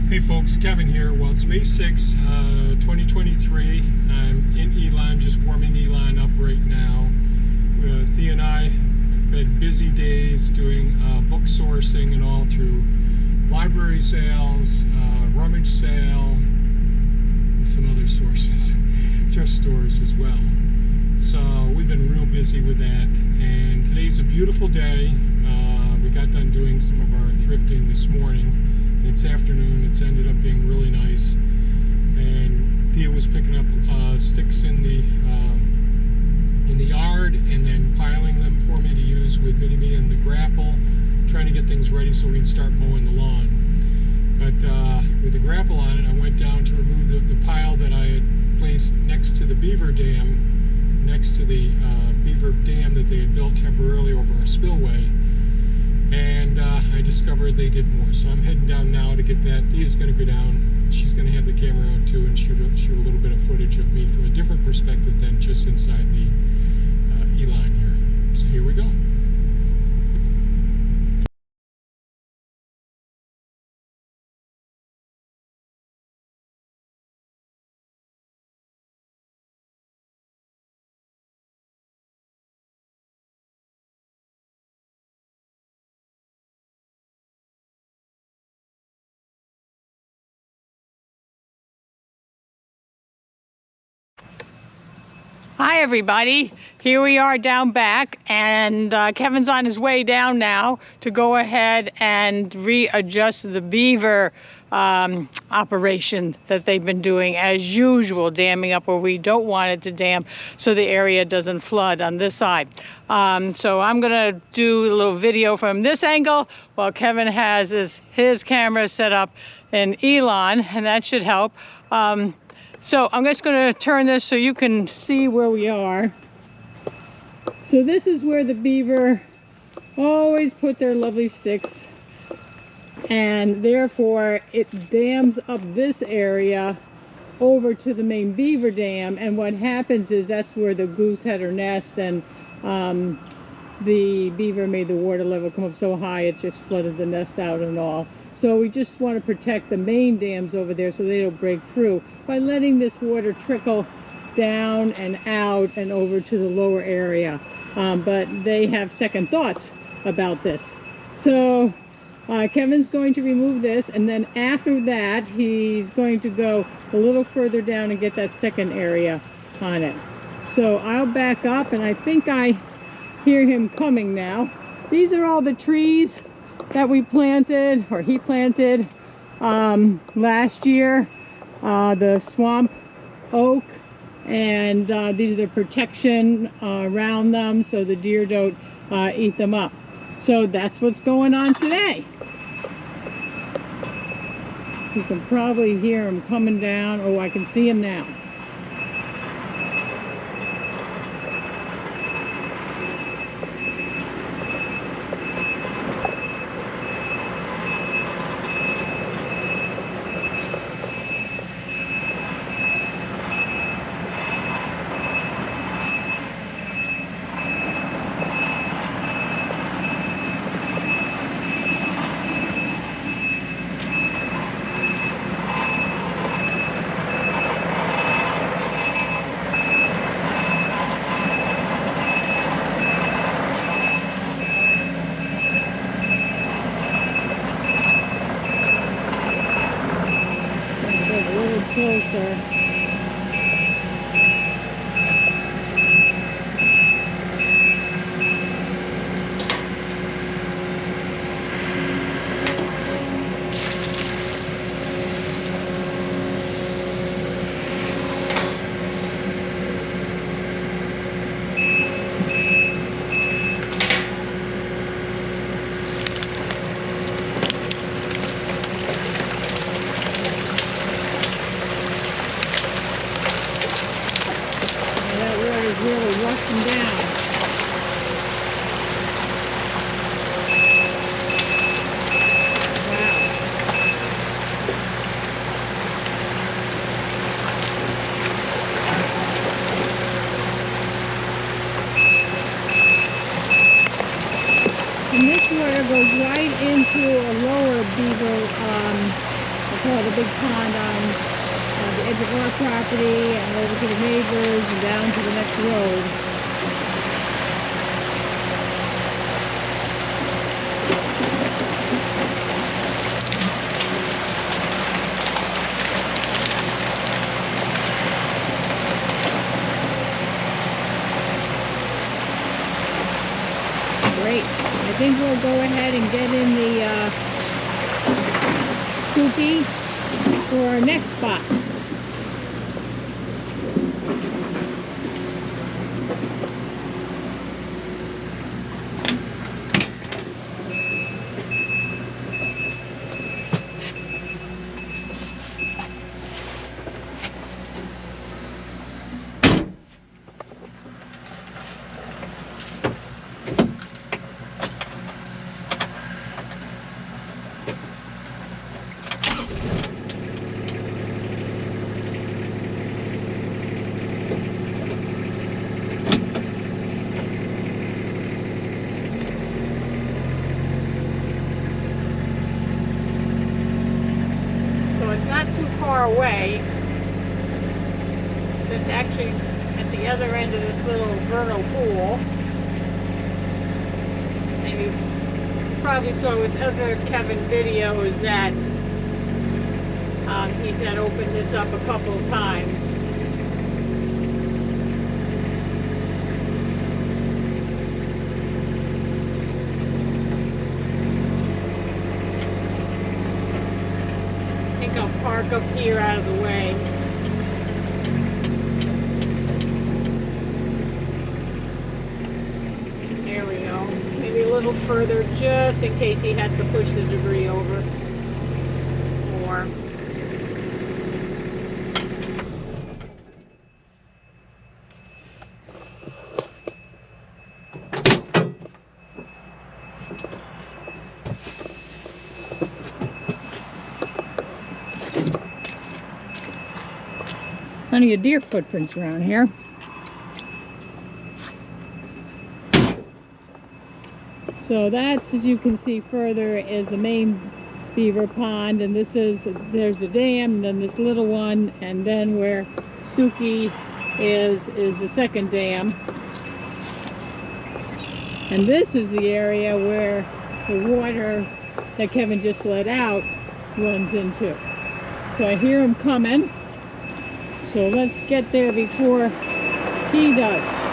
Hey folks, Kevin here. Well, it's May 6, 2023. I'm in Elon, just warming Elon up right now. Thea and I have been busy days doing book sourcing and all through library sales, rummage sale, and some other sources, thrift stores as well. So we've been real busy with that, and today's a beautiful day. We got done doing some of our thrifting this morning. It's afternoon. It's ended up being really nice, and Thea was picking up sticks in the yard and then piling them for me to use with Mini-Me and the grapple, trying to get things ready so we can start mowing the lawn. But with the grapple on it, I went down to remove the pile that I had placed next to the Beaver Dam, next to the Beaver Dam that they had built temporarily over our spillway. And I discovered they did more, so I'm heading down now to get that. Thea's going to go down. She's going to have the camera out too and shoot a little bit of footage of me from a different perspective than just inside the Elon here. So here we go. Hi everybody, here we are down back, and Kevin's on his way down now to go ahead and readjust the beaver operation that they've been doing as usual, damming up where we don't want it to dam so the area doesn't flood on this side. So I'm gonna do a little video from this angle while Kevin has his camera set up in Elon, and that should help. So I'm just going to turn this so you can see where we are. So this is where the beaver always put their lovely sticks, and therefore it dams up this area over to the main beaver dam, and what happens is that's where the goose had her nest, and the beaver made the water level come up so high it just flooded the nest out and all. So we just want to protect the main dams over there so they don't break through by letting this water trickle down and out and over to the lower area. But they have second thoughts about this. So Kevin's going to remove this, and then after that he's going to go a little further down and get that second area on it. So I'll back up, and I think I hear him coming now. These are all the trees that we planted, or he planted last year, the swamp oak, and these are the protection around them so the deer don't eat them up. So that's what's going on today. You can probably hear him coming down. Oh, I can see him now. Closer. Really rushing down. Wow. And this water goes right into a lower beaver, a saw the big pond on the edge of our property and over to the neighbors and down to the next road. Great. I think we'll go ahead and get in the Suki for our next spot. It's not too far away. So it's actually at the other end of this little vernal pool. And you probably saw with other Kevin videos that he's had opened this up a couple of times. I'll park up here out of the way. There we go. Maybe a little further just in case he has to push the debris over more. Plenty of deer footprints around here. So that's, as you can see further, is the main beaver pond, and there's the dam, and then this little one, and then where Suki is the second dam. And this is the area where the water that Kevin just let out runs into. So I hear him coming. So let's get there before he does.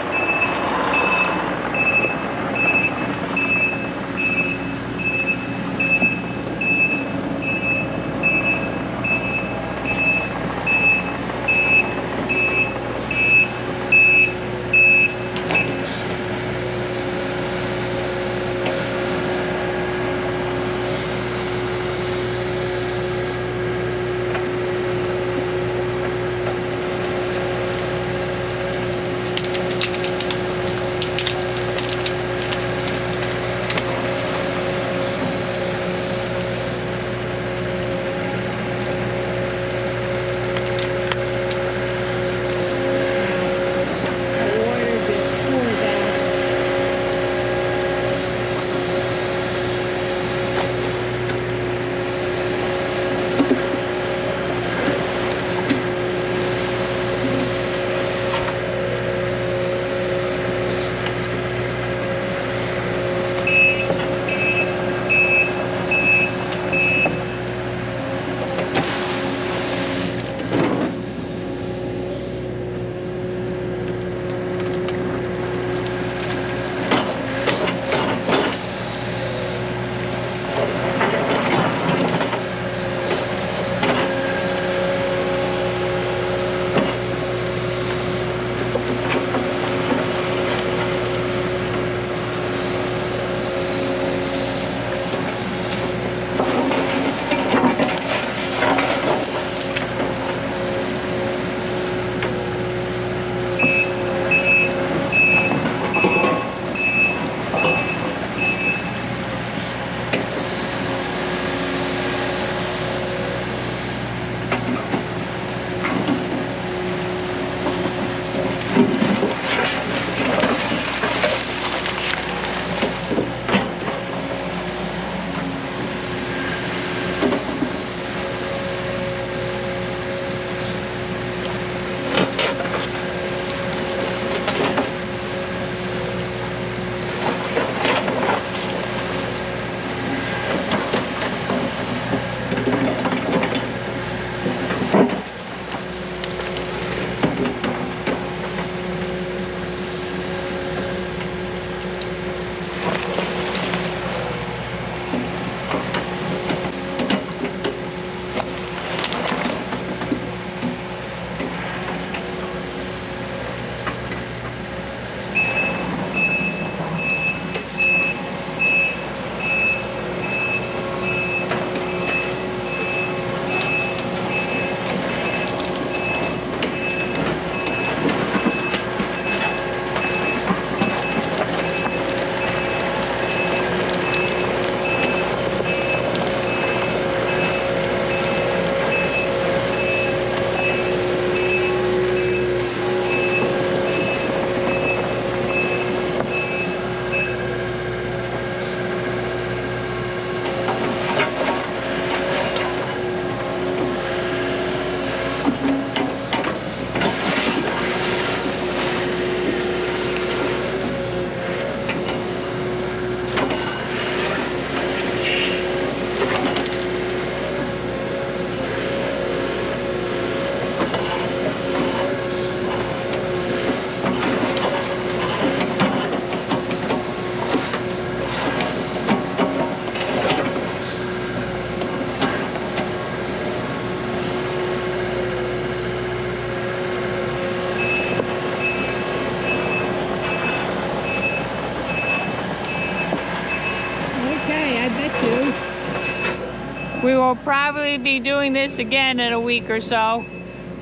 we'll probably be doing this again in a week or so.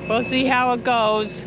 We'll see how it goes.